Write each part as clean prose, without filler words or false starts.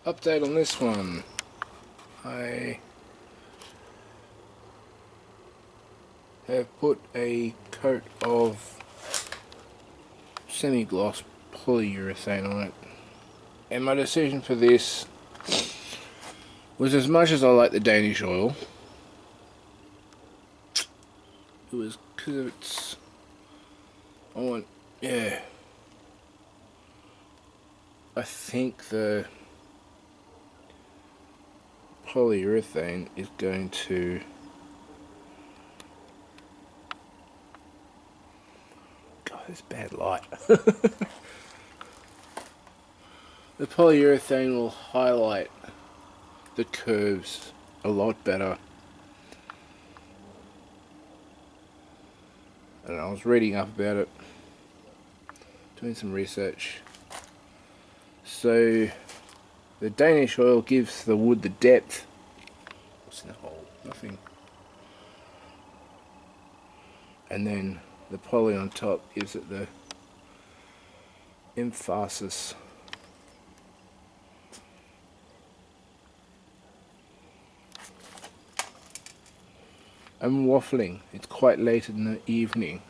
Update on this one. I have put a coat of semi-gloss polyurethane on it, and my decision for this was, as much as I like the Danish oil, it was because it's, I think the polyurethane is going to it's bad light. The polyurethane will highlight the curves a lot better. And I was reading up about it, doing some research. So the Danish oil gives the wood the depth. What's in the hole? Nothing. And then the poly on top gives it the emphasis. I'm waffling. It's quite late in the evening.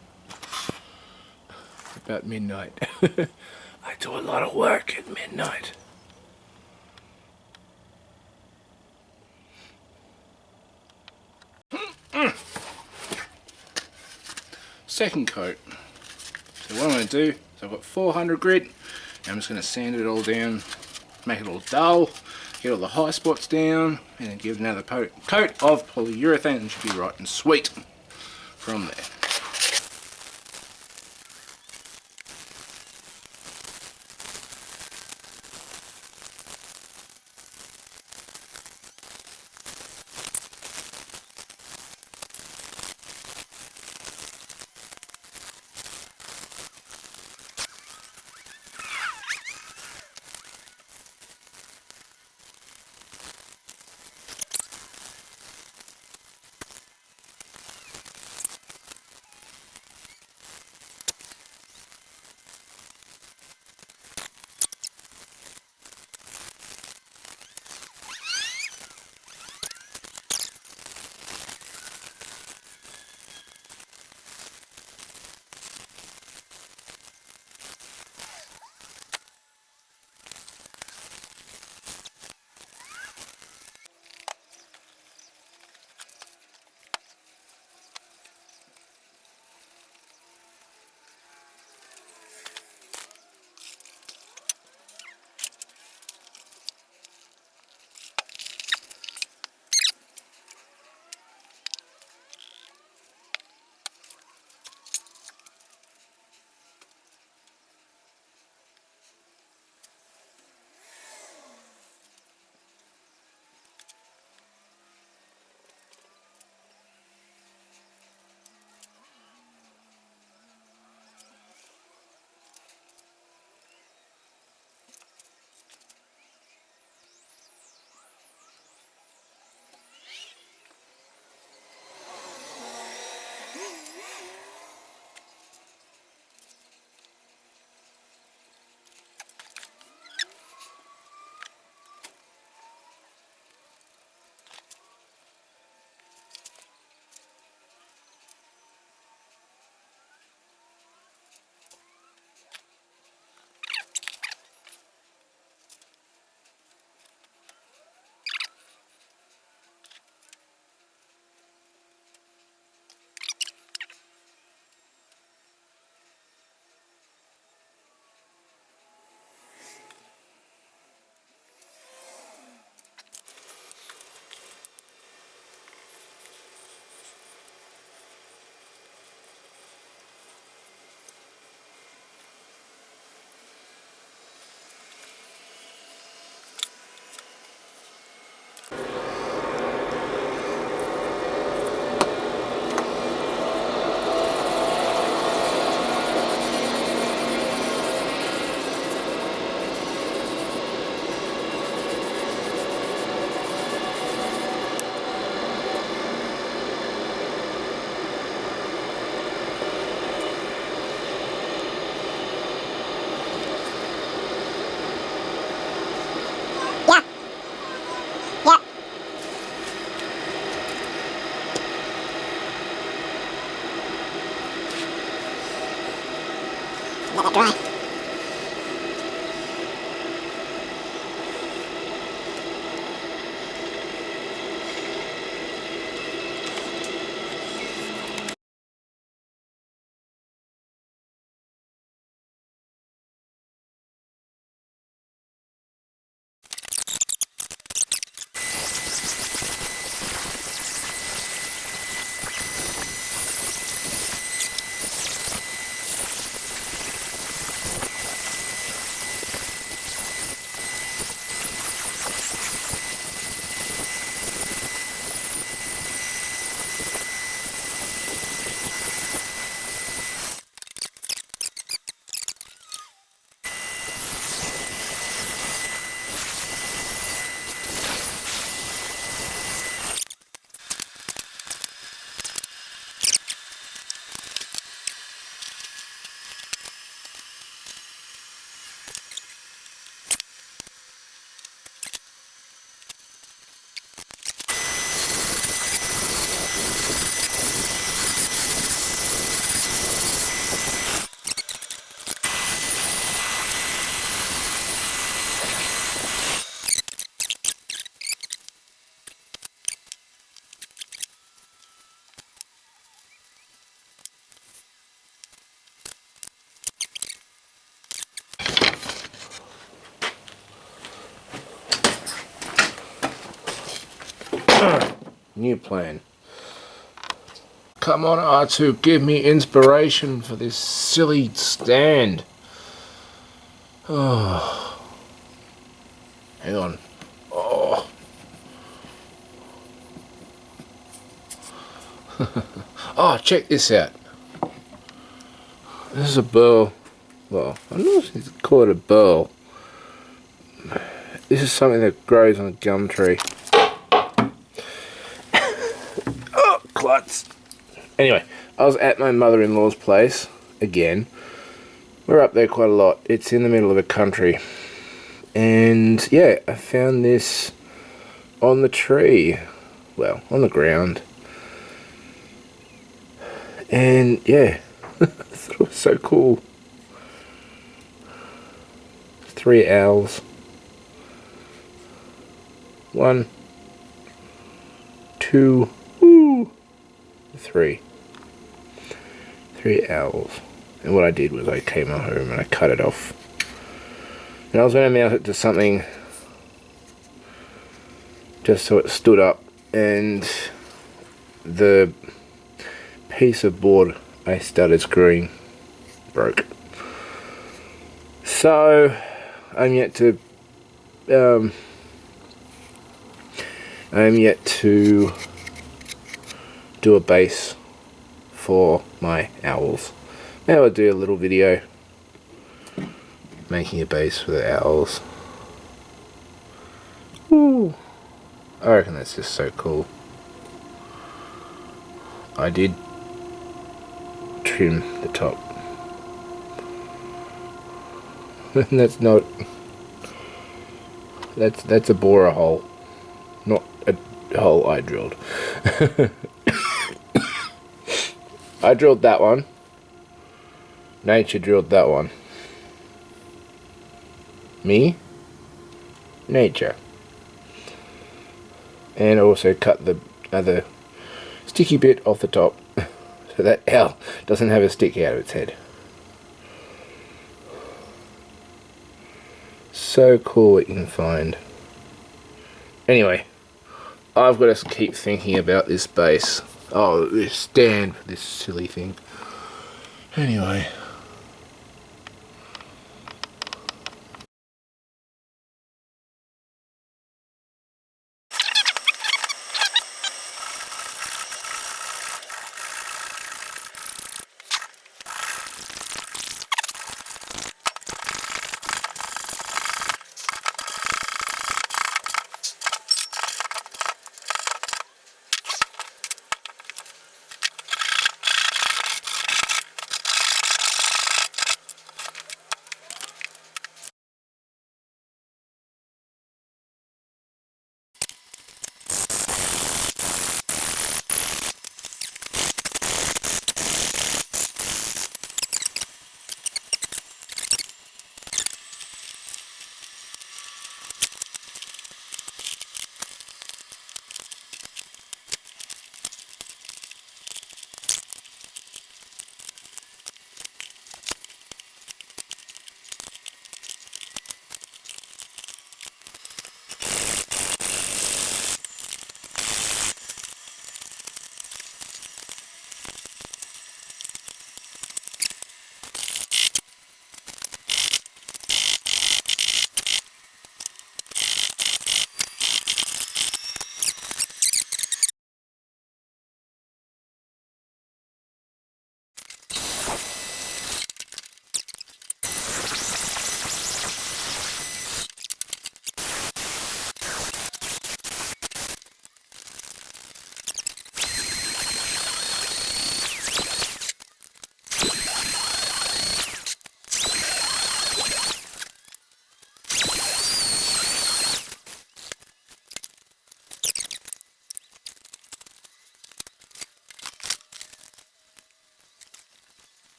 About midnight. I do a lot of work at midnight. Second coat. So what I'm going to do is I've got 400 grit. And I'm just going to sand it all down, make it all dull, get all the high spots down, and then give it another coat of polyurethane, and it should be right and sweet from there. that dry. New plan. Come on, R2, give me inspiration for this silly stand. Oh. Hang on. Oh. Oh, check this out. This is a burl. Well, I don't know if it's called a burl. This is something that grows on a gum tree. Oh, klutz. Anyway, I was at my mother-in-law's place again. We're up there quite a lot. It's in the middle of the country. And yeah, I found this on the tree. Well, on the ground. And yeah, I thought it was so cool. 3 owls. 1, 2, 3. 3 owls. And what I did was I came home and I cut it off. And I was going to mount it to something just so it stood up, and the piece of board I started screwing broke. So I'm yet to do a base for my owls. Maybe I'll do a little video making a base for the owls. Ooh. I reckon that's just so cool. I did trim the top. And that's not... That's a borer hole. Not a hole I drilled. I drilled that one. Nature drilled that one. Me? Nature. And also cut the other sticky bit off the top so that owl doesn't have a stick out of its head. So cool what you can find. Anyway, I've got to keep thinking about this base. Oh, this stand for this silly thing. Anyway.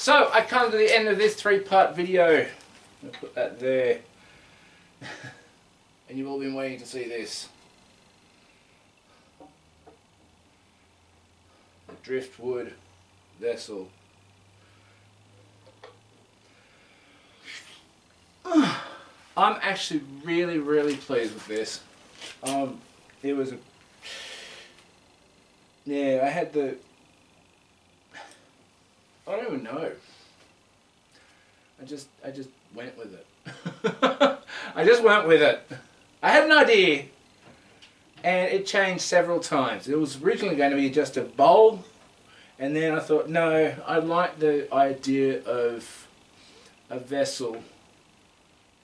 So I come to the end of this 3-part video. I'll put that there. And you've all been waiting to see this. The driftwood vessel. I'm actually really pleased with this. It was a... Yeah, I had the... I don't even know. I just went with it. I just went with it. I had an idea, and it changed several times. It was originally going to be just a bowl, and then I thought, no, I like the idea of a vessel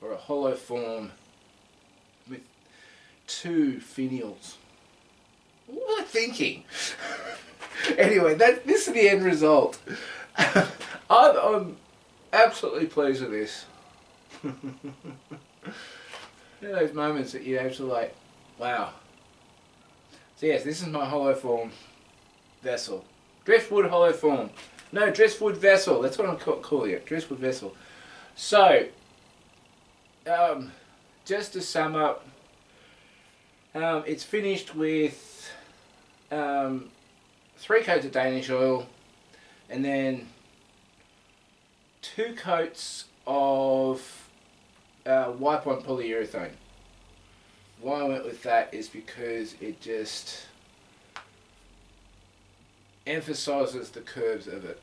or a hollow form with 2 finials. What was I thinking? Anyway, this is the end result. I'm absolutely pleased with this. You know those moments that you have to like, wow. So yes, this is my hollow form vessel. Driftwood hollow form. No, driftwood vessel. That's what I'm calling it. Driftwood vessel. So, just to sum up, it's finished with 3 coats of Danish oil and then 2 coats of wipe-on polyurethane. Why I went with that is because it just emphasises the curves of it.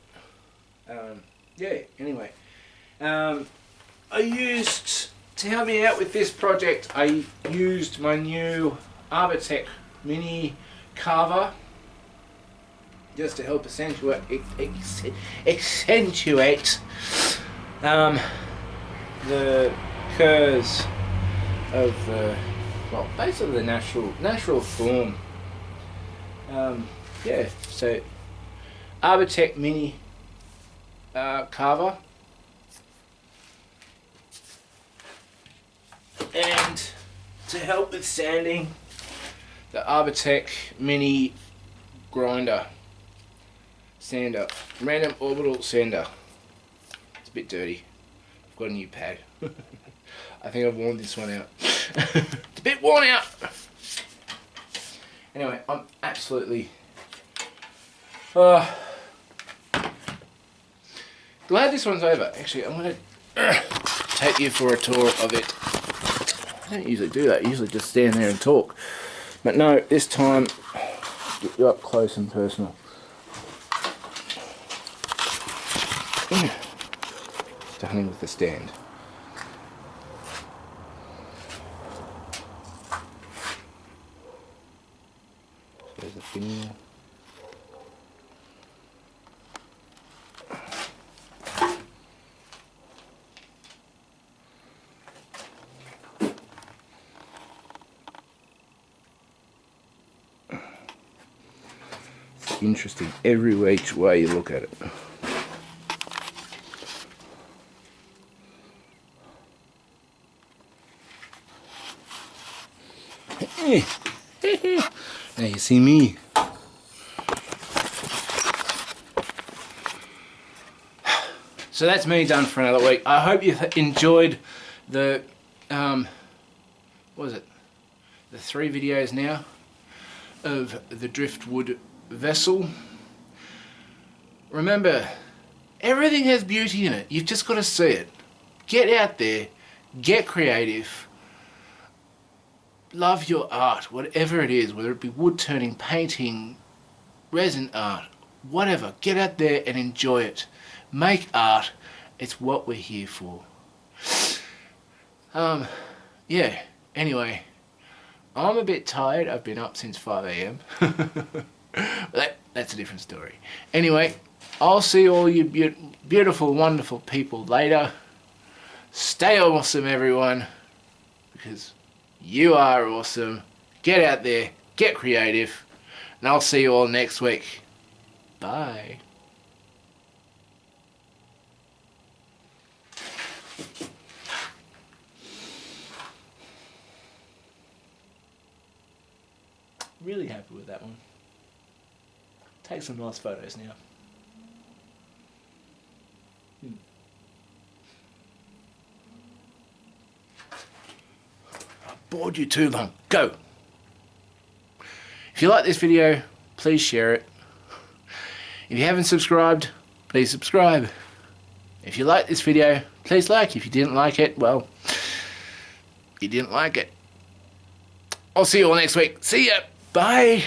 Yeah, anyway. I used, to help me out with this project, I used my new Arbortech mini carver just to help accentuate the curves of the, well, basically the natural form. Yeah, so Arbortech mini carver, and to help with sanding, the Arbortech mini grinder sander, random orbital sander. It's a bit dirty. I've got a new pad. I think I've worn this one out. It's a bit worn out. Anyway, I'm absolutely glad this one's over. Actually, I'm going to take you for a tour of it. I don't usually do that. I usually just stand there and talk. But no, this time, get you up close and personal. Starting with the stand. So there's a finial. It's interesting every which way you look at it. Now you see me. So that's me done for another week. I hope you enjoyed the what was it? The 3 videos now of the driftwood vessel. Remember, everything has beauty in it. You've just got to see it. Get out there, get creative. Love your art, whatever it is, whether it be wood turning, painting, resin art, whatever. Get out there and enjoy it. Make art. It's what we're here for. Yeah, anyway, I'm a bit tired. I've been up since 5 AM. That's a different story. Anyway, I'll see all you beautiful, wonderful people later. Stay awesome, everyone, because you are awesome. Get out there, get creative, and I'll see you all next week. Bye. Really happy with that one. Take some nice photos now. I bored you too long. Go! If you like this video, please share it. If you haven't subscribed, please subscribe. If you like this video, please like. If you didn't like it, well, you didn't like it. I'll see you all next week. See ya! Bye!